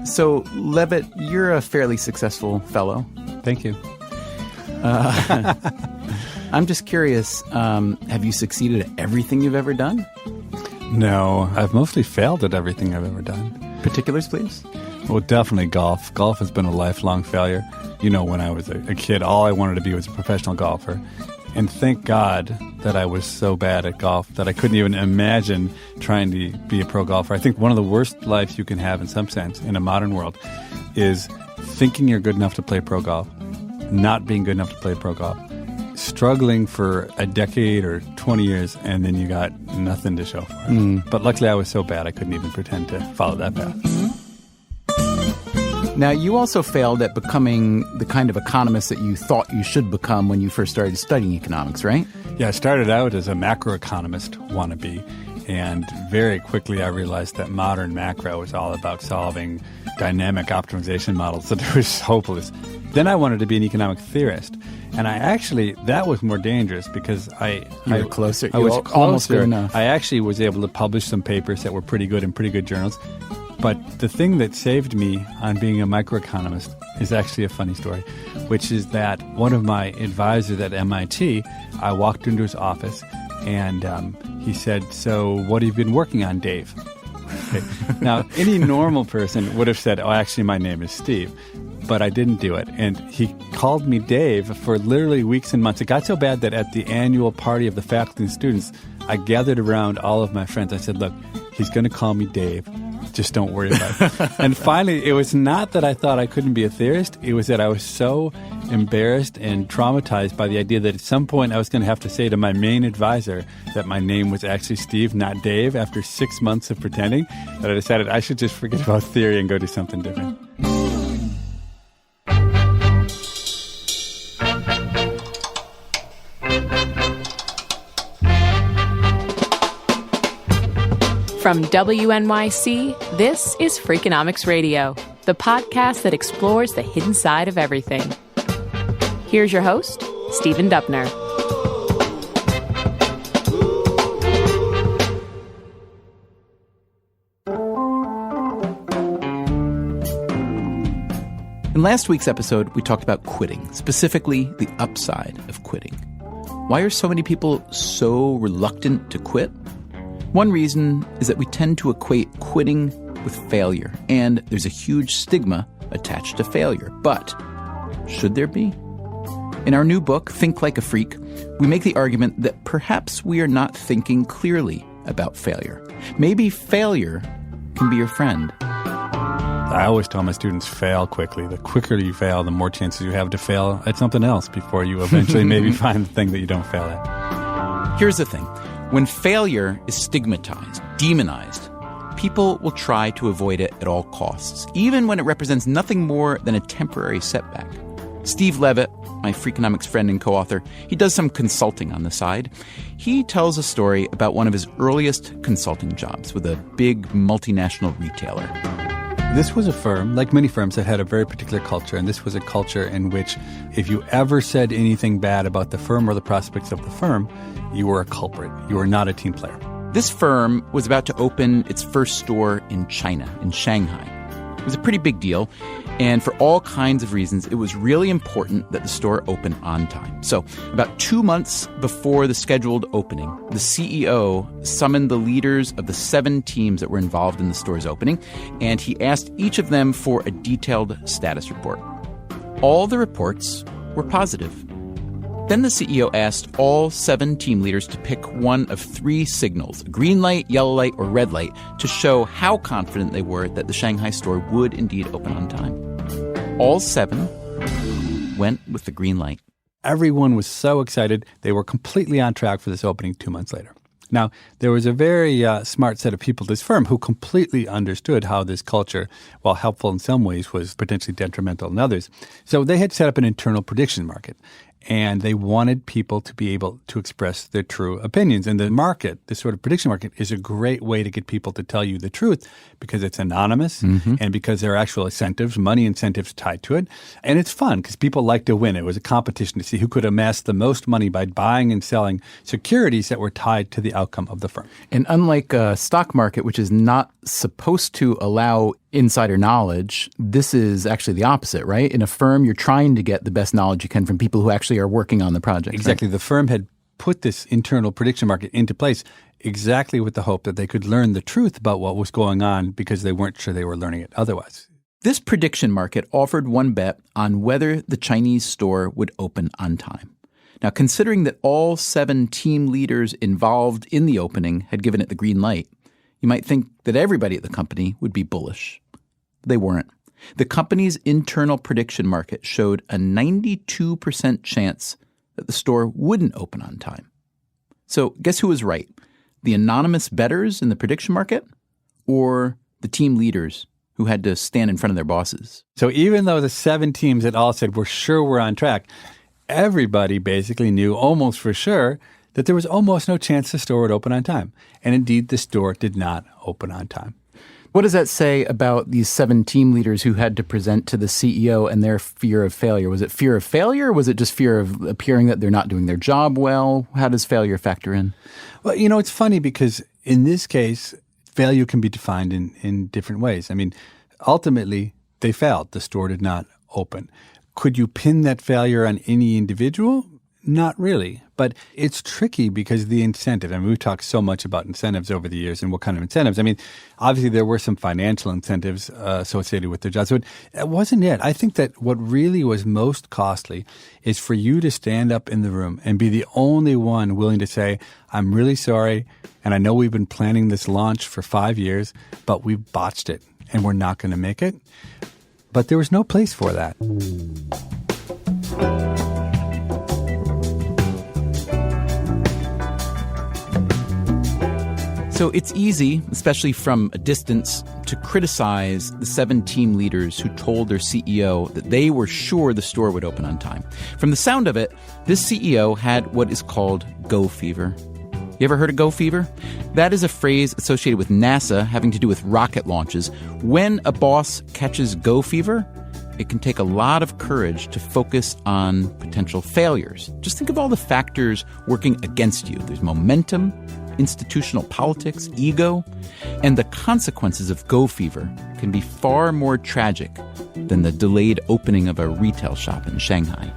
So, Levitt, you're a fairly successful fellow. Thank you. I'm just curious, have you succeeded at everything you've ever done? No, I've mostly failed at everything I've ever done. Particulars, please? Well, definitely golf. Golf has been a lifelong failure. You know, when I was a kid, all I wanted to be was a professional golfer. And thank God that I was so bad at golf that I couldn't even imagine trying to be a pro golfer. I think one of the worst lives you can have in some sense in a modern world is thinking you're good enough to play pro golf, not being good enough to play pro golf, struggling for a decade or 20 years, and then you got nothing to show for it. But luckily I was so bad I couldn't even pretend to follow that path. Now, you also failed at becoming the kind of economist that you thought you should become when you first started studying economics, right? Yeah, I started out as a macroeconomist wannabe, and very quickly I realized that modern macro was all about solving dynamic optimization models that was hopeless. Then I wanted to be an economic theorist, and that was more dangerous because I was closer. Almost good enough. I actually was able to publish some papers that were pretty good in pretty good journals. But the thing that saved me on being a microeconomist is actually a funny story, which is that one of my advisors at MIT, I walked into his office and he said, "So what have you been working on, Dave?" Okay. Now, any normal person would have said, "Oh, actually, my name is Steve." But I didn't do it. And he called me Dave for literally weeks and months. It got so bad that at the annual party of the faculty and students, I gathered around all of my friends. I said, "Look, he's going to call me Dave. Just don't worry about it." And finally, it was not that I thought I couldn't be a theorist. It was that I was so embarrassed and traumatized by the idea that at some point I was going to have to say to my main advisor that my name was actually Steve, not Dave, after 6 months of pretending, that I decided I should just forget about theory and go do something different. From WNYC, this is Freakonomics Radio, the podcast that explores the hidden side of everything. Here's your host, Stephen Dubner. In last week's episode, we talked about quitting, specifically the upside of quitting. Why are so many people so reluctant to quit? One reason is that we tend to equate quitting with failure, and there's a huge stigma attached to failure. But should there be? In our new book, Think Like a Freak, we make the argument that perhaps we are not thinking clearly about failure. Maybe failure can be your friend. I always tell my students, fail quickly. The quicker you fail, the more chances you have to fail at something else before you eventually maybe find the thing that you don't fail at. Here's the thing. When failure is stigmatized, demonized, people will try to avoid it at all costs, even when it represents nothing more than a temporary setback. Steve Levitt, my Freakonomics friend and co-author, he does some consulting on the side. He tells a story about one of his earliest consulting jobs with a big multinational retailer. This was a firm, like many firms, that had a very particular culture, and this was a culture in which if you ever said anything bad about the firm or the prospects of the firm, you were a culprit. You were not a team player. This firm was about to open its first store in China, in Shanghai. It was a pretty big deal, and for all kinds of reasons, it was really important that the store open on time. So, about 2 months before the scheduled opening, the CEO summoned the leaders of the 7 teams that were involved in the store's opening, and he asked each of them for a detailed status report. All the reports were positive. Then the CEO asked all 7 team leaders to pick one of 3 signals, a green light, yellow light, or red light, to show how confident they were that the Shanghai store would indeed open on time. All 7 went with the green light. Everyone was so excited. They were completely on track for this opening 2 months later. Now, there was a very smart set of people at this firm who completely understood how this culture, while helpful in some ways, was potentially detrimental in others. So they had set up an internal prediction market. And they wanted people to be able to express their true opinions. And the market, this sort of prediction market, is a great way to get people to tell you the truth because it's anonymous and because there are actual incentives, money incentives tied to it. And it's fun because people like to win. It was a competition to see who could amass the most money by buying and selling securities that were tied to the outcome of the firm. And unlike a stock market, which is not supposed to allow insider knowledge. This is actually the opposite, right? In a firm, you're trying to get the best knowledge you can from people who actually are working on the project. Exactly. Right? The firm had put this internal prediction market into place exactly with the hope that they could learn the truth about what was going on because they weren't sure they were learning it otherwise. This prediction market offered one bet on whether the Chinese store would open on time. Now, considering that all 7 team leaders involved in the opening had given it the green light, you might think that everybody at the company would be bullish. They weren't. The company's internal prediction market showed a 92% chance that the store wouldn't open on time. So guess who was right? The anonymous bettors in the prediction market or the team leaders who had to stand in front of their bosses? So even though the 7 teams had all said, we're sure we're on track, everybody basically knew almost for sure that there was almost no chance the store would open on time. And indeed, the store did not open on time. What does that say about these 7 team leaders who had to present to the CEO and their fear of failure? Was it fear of failure, or was it just fear of appearing that they're not doing their job well? How does failure factor in? Well, it's funny because in this case, failure can be defined in different ways. I mean, ultimately, they failed. The store did not open. Could you pin that failure on any individual? Not really. But it's tricky because the incentive, I mean, we've talked so much about incentives over the years and what kind of incentives. I mean, obviously there were some financial incentives associated with their jobs, but that wasn't it. I think that what really was most costly is for you to stand up in the room and be the only one willing to say, I'm really sorry, and I know we've been planning this launch for 5 years, but we botched it and we're not going to make it. But there was no place for that. So it's easy, especially from a distance, to criticize the 7 team leaders who told their CEO that they were sure the store would open on time. From the sound of it, this CEO had what is called go fever. You ever heard of go fever? That is a phrase associated with NASA having to do with rocket launches. When a boss catches go fever, it can take a lot of courage to focus on potential failures. Just think of all the factors working against you. There's momentum, institutional politics, ego, and the consequences of go fever can be far more tragic than the delayed opening of a retail shop in Shanghai.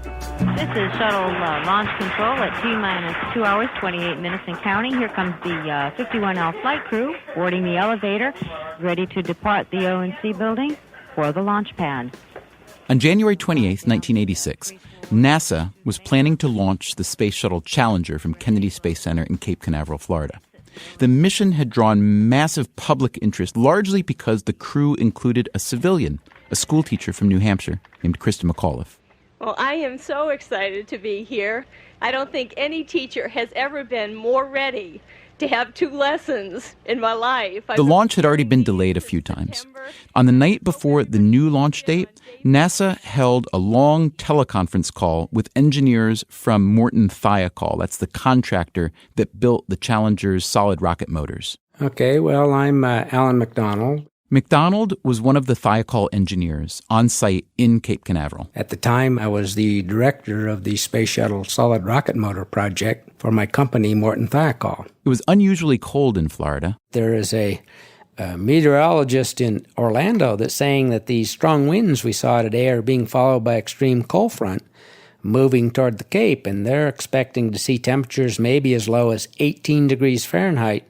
This is shuttle launch control at T-minus 2 hours, 28 minutes and counting. Here comes the 51L flight crew boarding the elevator, ready to depart the O&C building for the launch pad. On January 28, 1986, NASA was planning to launch the Space Shuttle Challenger from Kennedy Space Center in Cape Canaveral, Florida. The mission had drawn massive public interest, largely because the crew included a civilian, a schoolteacher from New Hampshire named Krista McAuliffe. Well, I am so excited to be here. I don't think any teacher has ever been more ready to have 2 lessons in my life. The launch had already been delayed a few times. On the night before the new launch date, NASA held a long teleconference call with engineers from Morton Thiokol. That's the contractor that built the Challenger's solid rocket motors. Okay, well, I'm Alan McDonald. McDonald was one of the Thiokol engineers on site in Cape Canaveral. At the time, I was the director of the Space Shuttle Solid Rocket Motor project for my company, Morton Thiokol. It was unusually cold in Florida. There is a meteorologist in Orlando that's saying that these strong winds we saw today are being followed by extreme cold front moving toward the Cape, and they're expecting to see temperatures maybe as low as 18 degrees Fahrenheit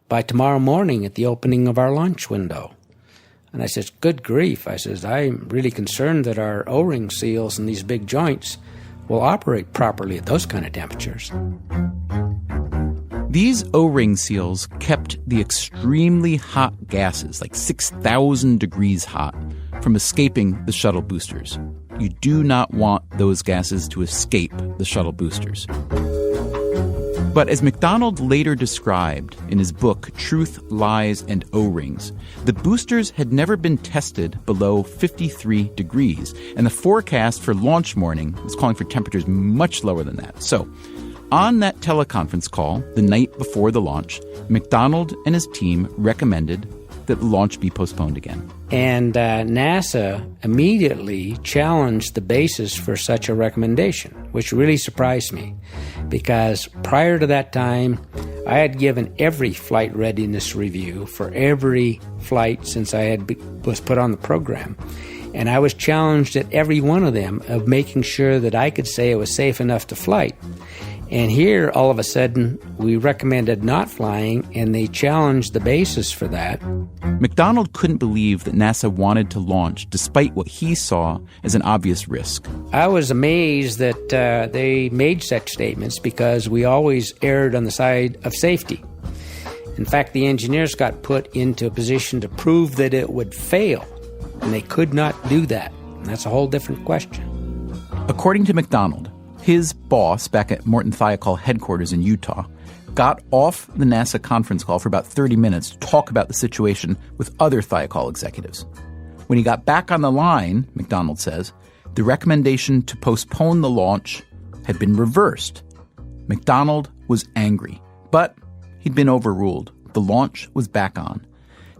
by tomorrow morning at the opening of our launch window. And I says, good grief. I says, I'm really concerned that our O-ring seals and these big joints will operate properly at those kind of temperatures. These O-ring seals kept the extremely hot gases, like 6,000 degrees hot, from escaping the shuttle boosters. You do not want those gases to escape the shuttle boosters. But as McDonald later described in his book, Truth, Lies, and O-Rings, the boosters had never been tested below 53 degrees, and the forecast for launch morning was calling for temperatures much lower than that. So, on that teleconference call, the night before the launch, McDonald and his team recommended that the launch be postponed again. And NASA immediately challenged the basis for such a recommendation, which really surprised me, because prior to that time, I had given every flight readiness review for every flight since I was put on the program. And I was challenged at every one of them of making sure that I could say it was safe enough to flight. And here, all of a sudden, we recommended not flying, and they challenged the basis for that. McDonald couldn't believe that NASA wanted to launch despite what he saw as an obvious risk. I was amazed that they made such statements because we always erred on the side of safety. In fact, the engineers got put into a position to prove that it would fail, and they could not do that. And that's a whole different question. According to McDonald, his boss back at Morton Thiokol headquarters in Utah got off the NASA conference call for about 30 minutes to talk about the situation with other Thiokol executives. When he got back on the line, McDonald says, the recommendation to postpone the launch had been reversed. McDonald was angry, but he'd been overruled. The launch was back on.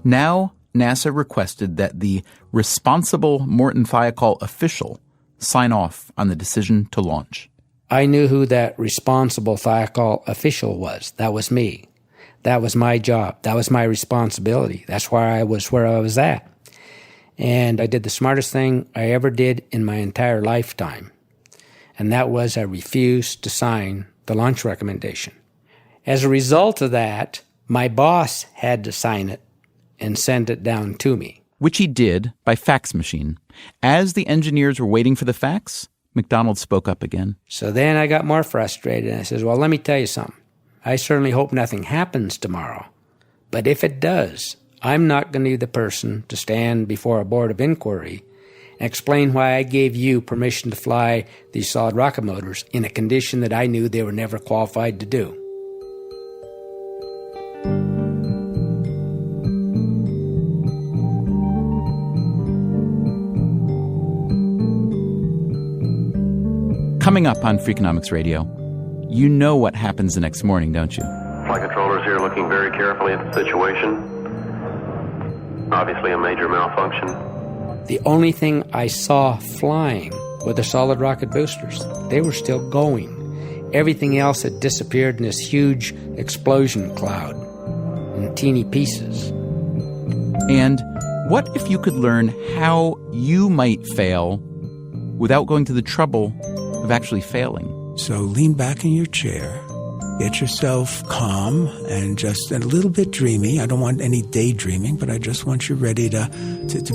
Now, NASA requested that the responsible Morton Thiokol official sign off on the decision to launch. I knew who that responsible Thiokol official was. That was me. That was my job. That was my responsibility. That's why I was where I was at. And I did the smartest thing I ever did in my entire lifetime. And that was I refused to sign the launch recommendation. As a result of that, my boss had to sign it and send it down to me. Which he did by fax machine. As the engineers were waiting for the fax, McDonald spoke up again. So then I got more frustrated, and I says, well, let me tell you something. I certainly hope nothing happens tomorrow. But if it does, I'm not going to be the person to stand before a board of inquiry and explain why I gave you permission to fly these solid rocket motors in a condition that I knew they were never qualified to do. Coming up on Freakonomics Radio, you know what happens the next morning, don't you? Flight controllers here looking very carefully at the situation. Obviously a major malfunction. The only thing I saw flying were the solid rocket boosters. They were still going. Everything else had disappeared in this huge explosion cloud in teeny pieces. And what if you could learn how you might fail without going to the trouble of actually failing? So lean back in your chair, get yourself calm and just a little bit dreamy. I don't want any daydreaming, but I just want you ready to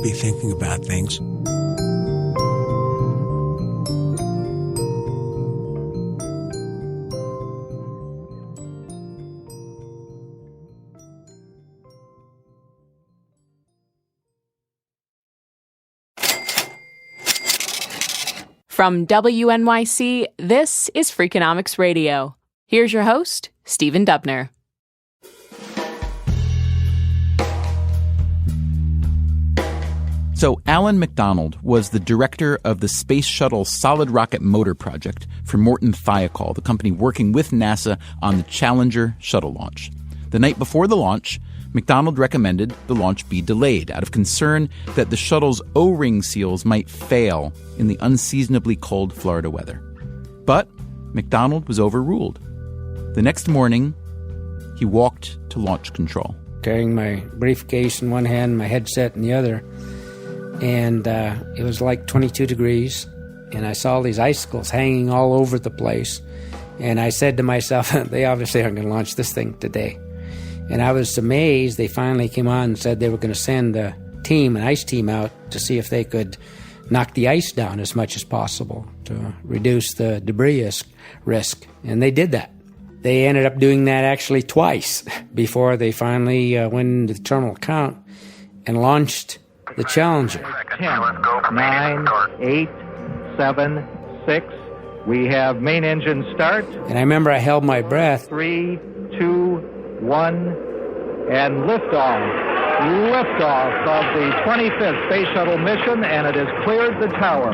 be thinking about things. From WNYC, this is Freakonomics Radio. Here's your host, Stephen Dubner. So Alan McDonald was the director of the Space Shuttle Solid Rocket Motor Project for Morton Thiokol, the company working with NASA on the Challenger shuttle launch. The night before the launch, McDonald recommended the launch be delayed out of concern that the shuttle's O-ring seals might fail in the unseasonably cold Florida weather. But McDonald was overruled. The next morning, he walked to launch control. Carrying my briefcase in one hand, my headset in the other. And it was like 22 degrees. And I saw these icicles hanging all over the place. And I said to myself, they obviously aren't going to launch this thing today. And I was amazed. They finally came on and said they were going to send a team, an ice team out to see if they could knock the ice down as much as possible to reduce the debris risk. And they did that. They ended up doing that actually twice before they finally went into the terminal count and launched the Challenger. 10, 9, 8, 7, 6. We have main engine start. And I remember I held my breath. 3, 2, 1, and liftoff. Liftoff of the 25th Space Shuttle mission, and it has cleared the tower.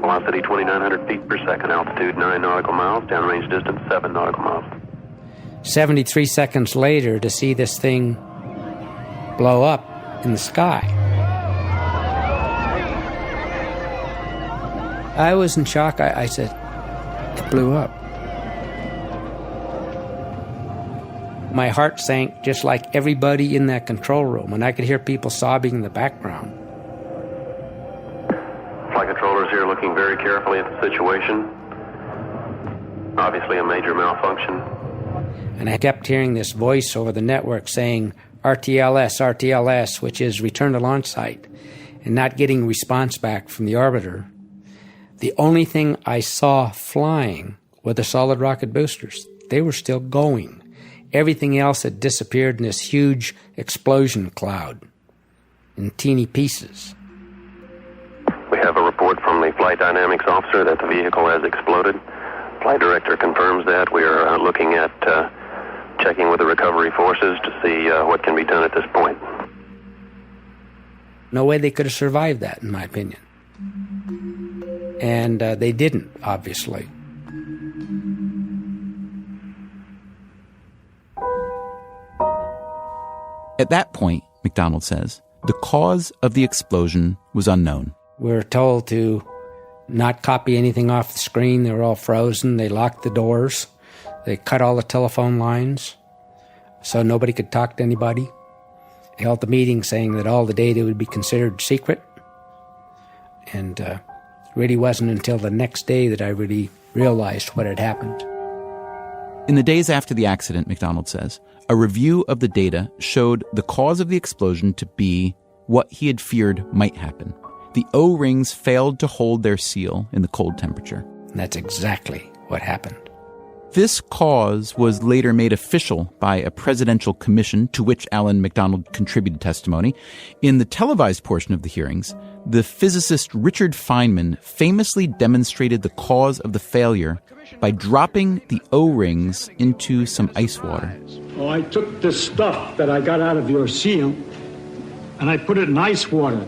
Velocity 2,900 feet per second, altitude 9 nautical miles, downrange distance 7 nautical miles. 73 seconds later to see this thing blow up in the sky. I was in shock. I said, it blew up. My heart sank just like everybody in that control room, and I could hear people sobbing in the background. Flight controllers here looking very carefully at the situation. Obviously a major malfunction. And I kept hearing this voice over the network saying, RTLS, RTLS, which is return to launch site, and not getting response back from the orbiter. The only thing I saw flying were the solid rocket boosters. They were still going. Everything else had disappeared in this huge explosion cloud in teeny pieces. We have a report from the flight dynamics officer that the vehicle has exploded. Flight director confirms that. We are looking at checking with the recovery forces to see what can be done at this point. No way they could have survived that, in my opinion. And they didn't, obviously. At that point, McDonald says, the cause of the explosion was unknown. We were told to not copy anything off the screen. They were all frozen. They locked the doors. They cut all the telephone lines so nobody could talk to anybody. They held the meeting saying that all the data would be considered secret. And it really wasn't until the next day that I really realized what had happened. In the days after the accident, McDonald says, a review of the data showed the cause of the explosion to be what he had feared might happen. The O-rings failed to hold their seal in the cold temperature. And that's exactly what happened. This cause was later made official by a presidential commission to which Alan McDonald contributed testimony. In the televised portion of the hearings, the physicist Richard Feynman famously demonstrated the cause of the failure by dropping the O-rings into some ice water. Oh, I took the stuff that I got out of your seal and I put it in ice water.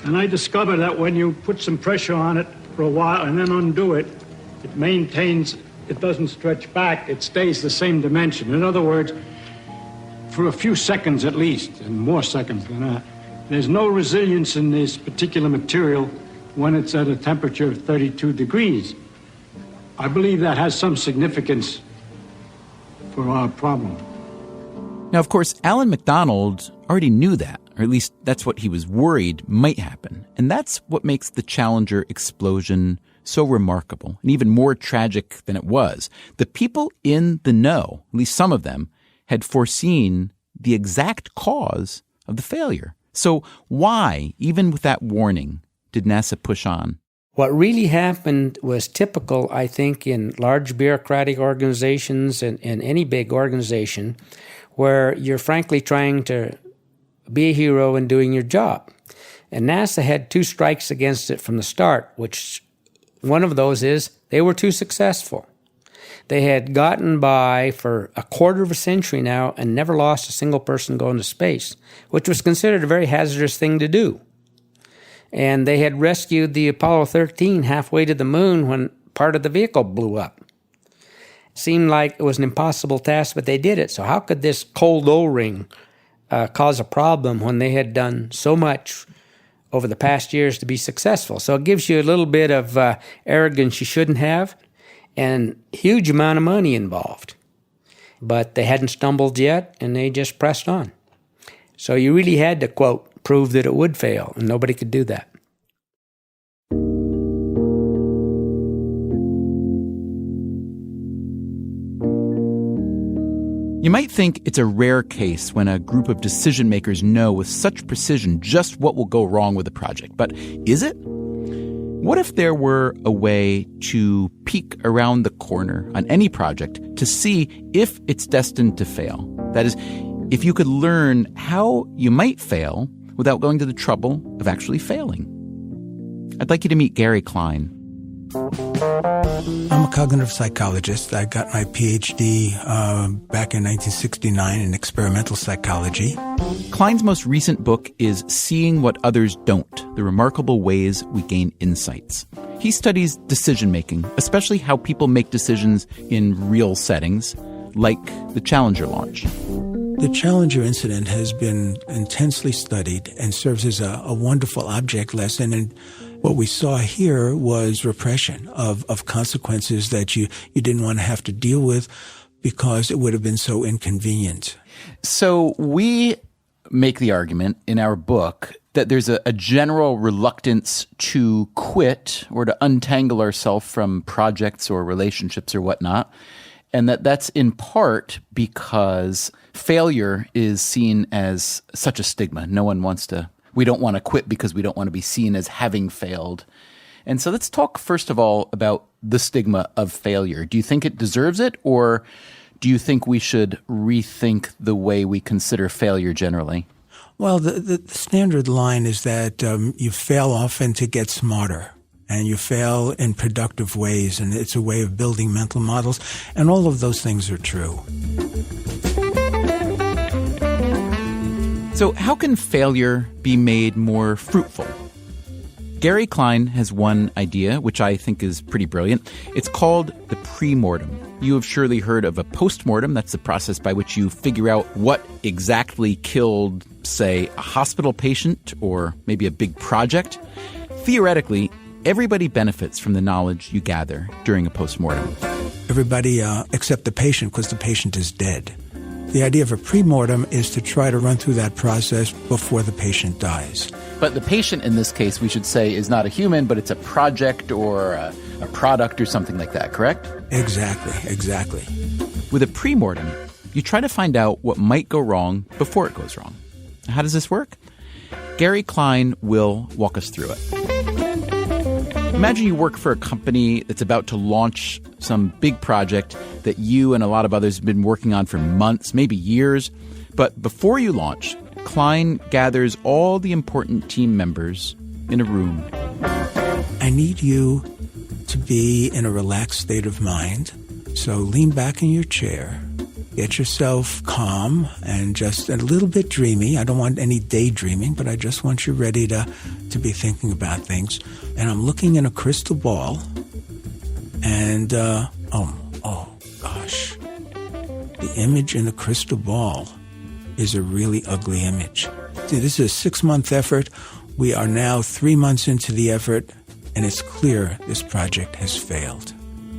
And I discovered that when you put some pressure on it for a while and then undo it, it maintains, it doesn't stretch back, it stays the same dimension. In other words, for a few seconds at least, and more seconds than that, there's no resilience in this particular material when it's at a temperature of 32 degrees. I believe that has some significance for our problem. Now, of course, Alan McDonald already knew that, or at least that's what he was worried might happen. And that's what makes the Challenger explosion so remarkable and even more tragic than it was. The people in the know, at least some of them, had foreseen the exact cause of the failure. So why, even with that warning, did NASA push on? What really happened was typical, I think, in large bureaucratic organizations and any big organization where you're frankly trying to be a hero and doing your job. And NASA had two strikes against it from the start, which one of those is they were too successful. They had gotten by for a quarter of a century now and never lost a single person going to space, which was considered a very hazardous thing to do. And they had rescued the Apollo 13 halfway to the moon when part of the vehicle blew up. It seemed like it was an impossible task, but they did it. So how could this cold O-ring cause a problem when they had done so much over the past years to be successful? So it gives you a little bit of arrogance you shouldn't have, and huge amount of money involved. But they hadn't stumbled yet, and they just pressed on. So you really had to, quote, prove that it would fail, and nobody could do that. You might think it's a rare case when a group of decision makers know with such precision just what will go wrong with a project. But is it? What if there were a way to peek around the corner on any project to see if it's destined to fail? That is, if you could learn how you might fail without going to the trouble of actually failing. I'd like you to meet Gary Klein. I'm a cognitive psychologist. I got my PhD back in 1969 in experimental psychology. Klein's most recent book is Seeing What Others Don't, The Remarkable Ways We Gain Insights. He studies decision-making, especially how people make decisions in real settings, like the Challenger launch. The Challenger incident has been intensely studied and serves as a wonderful object lesson What we saw here was repression of consequences that you didn't want to have to deal with because it would have been so inconvenient. So we make the argument in our book that there's a general reluctance to quit or to untangle ourselves from projects or relationships or whatnot, and that's in part because failure is seen as such a stigma. We don't want to quit because we don't want to be seen as having failed. And so let's talk first of all about the stigma of failure. Do you think it deserves it, or do you think we should rethink the way we consider failure generally? Well, the standard line is that you fail often to get smarter, and you fail in productive ways, and it's a way of building mental models, and all of those things are true. So how can failure be made more fruitful? Gary Klein has one idea, which I think is pretty brilliant. It's called the pre-mortem. You have surely heard of a post-mortem. That's the process by which you figure out what exactly killed, say, a hospital patient or maybe a big project. Theoretically, everybody benefits from the knowledge you gather during a post-mortem. Everybody except the patient, because the patient is dead. The idea of a pre-mortem is to try to run through that process before the patient dies. But the patient in this case, we should say, is not a human, but it's a project or a product or something like that, correct? Exactly. With a pre-mortem, you try to find out what might go wrong before it goes wrong. How does this work? Gary Klein will walk us through it. Imagine you work for a company that's about to launch some big project that you and a lot of others have been working on for months, maybe years. But before you launch, Klein gathers all the important team members in a room. I need you to be in a relaxed state of mind. So lean back in your chair. Get yourself calm and just a little bit dreamy. I don't want any daydreaming, but I just want you ready to be thinking about things. And I'm looking in a crystal ball. And, oh gosh. The image in the crystal ball is a really ugly image. See, this is a 6-month effort. We are now 3 months into the effort, and it's clear this project has failed.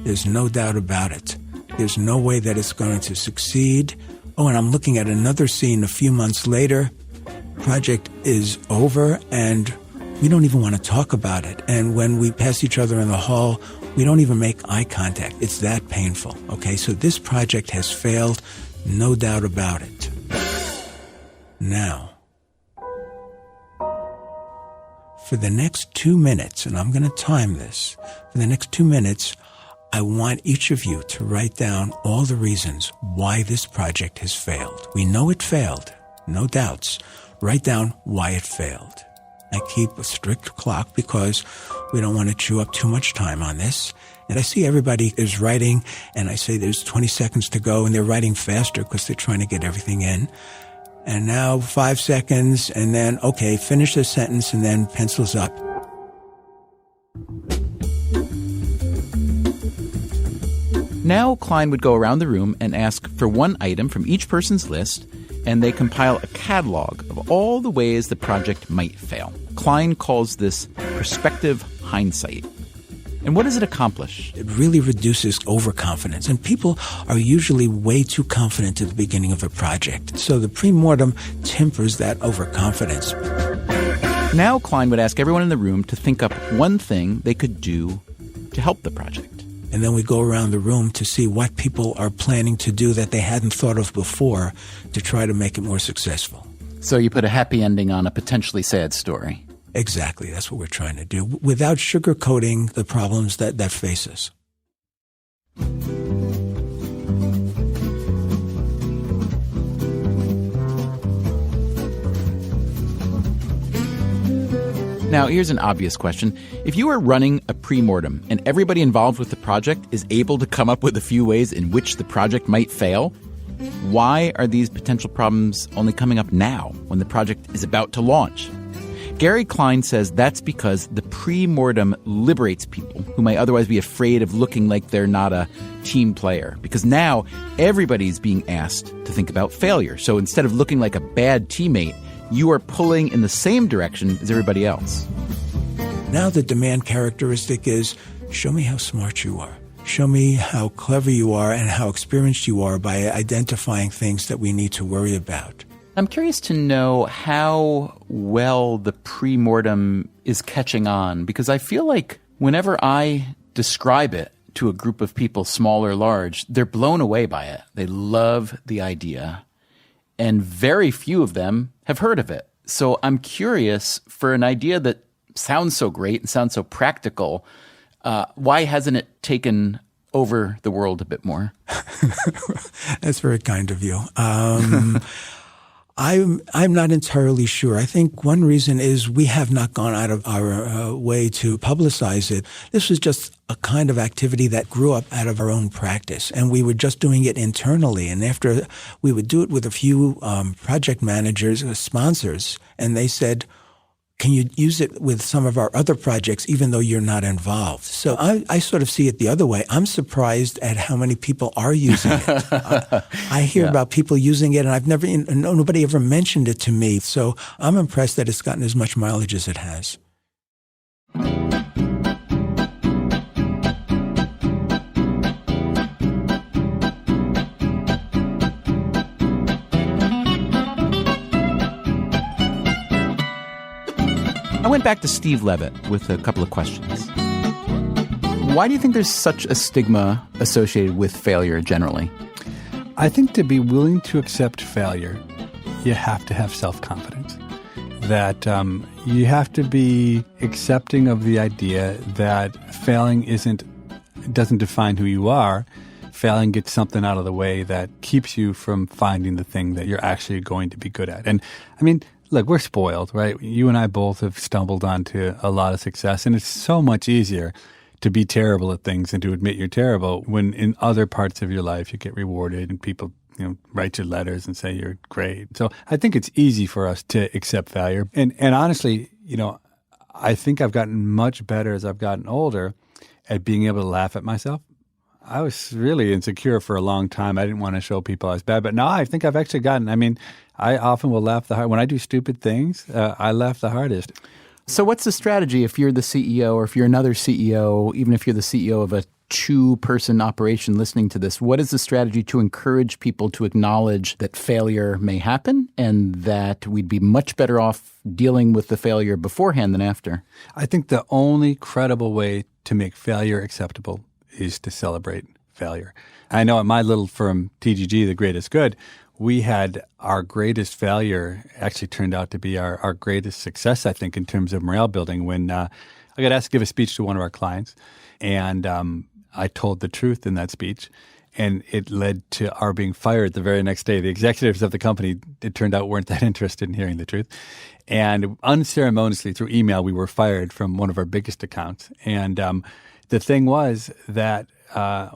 There's no doubt about it. There's no way that it's going to succeed. Oh, and I'm looking at another scene a few months later. Project is over, and we don't even want to talk about it. And when we pass each other in the hall, we don't even make eye contact. It's that painful. Okay, so this project has failed, no doubt about it. Now, for the next 2 minutes, and I'm going to time this, for the next 2 minutes, I want each of you to write down all the reasons why this project has failed. We know it failed, no doubts. Write down why it failed. I keep a strict clock because we don't want to chew up too much time on this. And I see everybody is writing, and I say there's 20 seconds to go, and they're writing faster because they're trying to get everything in. And now 5 seconds, and then, okay, finish the sentence, and then pencils up. Now Klein would go around the room and ask for one item from each person's list, and they compile a catalog of all the ways the project might fail. Klein calls this prospective hindsight. And what does it accomplish? It really reduces overconfidence, and people are usually way too confident at the beginning of a project. So the pre-mortem tempers that overconfidence. Now Klein would ask everyone in the room to think up one thing they could do to help the project. And then we go around the room to see what people are planning to do that they hadn't thought of before to try to make it more successful. So you put a happy ending on a potentially sad story. Exactly. That's what we're trying to do, without sugarcoating the problems that face us. Now, here's an obvious question. If you are running a pre-mortem and everybody involved with the project is able to come up with a few ways in which the project might fail, why are these potential problems only coming up now when the project is about to launch? Gary Klein says that's because the pre-mortem liberates people who might otherwise be afraid of looking like they're not a team player. Because now everybody's being asked to think about failure. So instead of looking like a bad teammate, you are pulling in the same direction as everybody else. Now the demand characteristic is, show me how smart you are. Show me how clever you are and how experienced you are by identifying things that we need to worry about. I'm curious to know how well the pre-mortem is catching on, because I feel like whenever I describe it to a group of people, small or large, they're blown away by it. They love the idea, and very few of them have heard of it. So I'm curious, for an idea that sounds so great and sounds so practical, why hasn't it taken over the world a bit more? That's very kind of you. I'm not entirely sure. I think one reason is we have not gone out of our way to publicize it. This was just a kind of activity that grew up out of our own practice, and we were just doing it internally. And after we would do it with a few project managers, sponsors, and they said, can you use it with some of our other projects even though you're not involved? So I sort of see it the other way. I'm surprised at how many people are using it. I hear about people using it, and nobody ever mentioned it to me. So I'm impressed that it's gotten as much mileage as it has. I went back to Steve Levitt with a couple of questions. Why do you think there's such a stigma associated with failure generally? I think to be willing to accept failure, you have to have self-confidence. That you have to be accepting of the idea that failing doesn't define who you are. Failing gets something out of the way that keeps you from finding the thing that you're actually going to be good at. And I mean, look, we're spoiled, right? You and I both have stumbled onto a lot of success, and it's so much easier to be terrible at things and to admit you're terrible when in other parts of your life you get rewarded and people, write you letters and say you're great. So I think it's easy for us to accept failure. And honestly, I think I've gotten much better as I've gotten older at being able to laugh at myself. I was really insecure for a long time. I didn't want to show people I was bad. But now I think I've actually I often will laugh the hardest. When I do stupid things, I laugh the hardest. So what's the strategy if you're the CEO or if you're another CEO, even if you're the CEO of a 2-person operation listening to this, what is the strategy to encourage people to acknowledge that failure may happen and that we'd be much better off dealing with the failure beforehand than after? I think the only credible way to make failure acceptable is to celebrate failure. I know at my little firm, TGG, The Greatest Good, we had our greatest failure actually turned out to be our greatest success, I think, in terms of morale building. When I got asked to give a speech to one of our clients, and I told the truth in that speech, and it led to our being fired the very next day. The executives of the company, it turned out, weren't that interested in hearing the truth. And unceremoniously, through email, we were fired from one of our biggest accounts. And the thing was that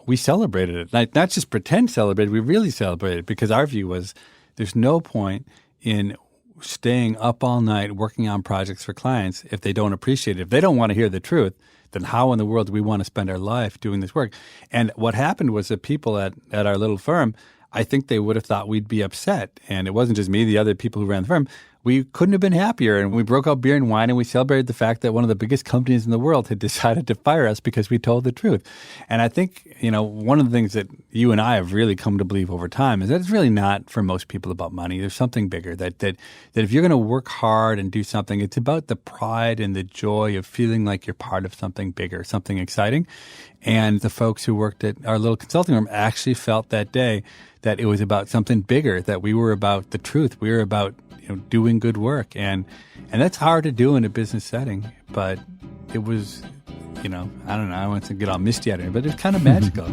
we celebrated it. Not just pretend celebrated, we really celebrated, because our view was there's no point in staying up all night working on projects for clients if they don't appreciate it. If they don't want to hear the truth, then how in the world do we want to spend our life doing this work? And what happened was that people at our little firm, I think they would have thought we'd be upset. And it wasn't just me, the other people who ran the firm. We couldn't have been happier. And we broke out beer and wine, and we celebrated the fact that one of the biggest companies in the world had decided to fire us because we told the truth. And I think, one of the things that you and I have really come to believe over time is that it's really not for most people about money. There's something bigger, that if you're going to work hard and do something, it's about the pride and the joy of feeling like you're part of something bigger, something exciting. And the folks who worked at our little consulting firm actually felt that day that it was about something bigger, that we were about the truth. We were about doing good work. And that's hard to do in a business setting. But it was, I don't know, I want to get all misty out of it, but it's kind of magical.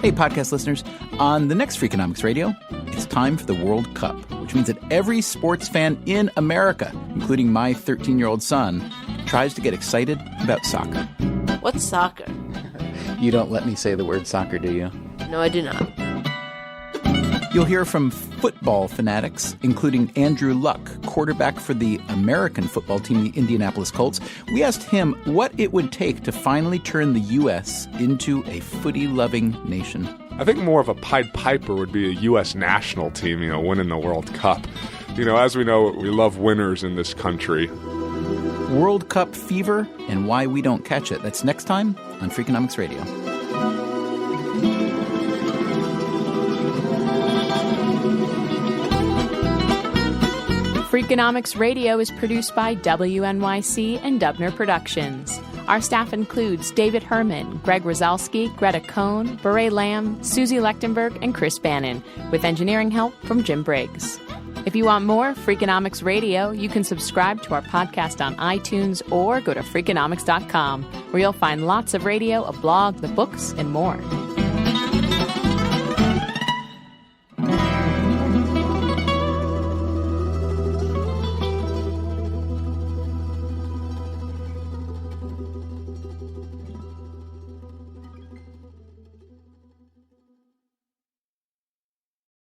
Hey, podcast listeners. On the next Freakonomics Radio, it's time for the World Cup, which means that every sports fan in America, including my 13-year-old son, tries to get excited about soccer. What's soccer? You don't let me say the word soccer, do you? No, I do not. You'll hear from football fanatics, including Andrew Luck, quarterback for the American football team, the Indianapolis Colts. We asked him what it would take to finally turn the U.S. into a footy-loving nation. I think more of a Pied Piper would be a U.S. national team, winning the World Cup. As we know, we love winners in this country. World Cup fever and why we don't catch it. That's next time on Freakonomics Radio. Freakonomics Radio is produced by WNYC and Dubner Productions. Our staff includes David Herman, Greg Rosalski, Greta Cohn, Beret Lamb, Susie Lechtenberg, and Chris Bannon, with engineering help from Jim Briggs. If you want more Freakonomics Radio, you can subscribe to our podcast on iTunes or go to Freakonomics.com, where you'll find lots of radio, a blog, the books, and more.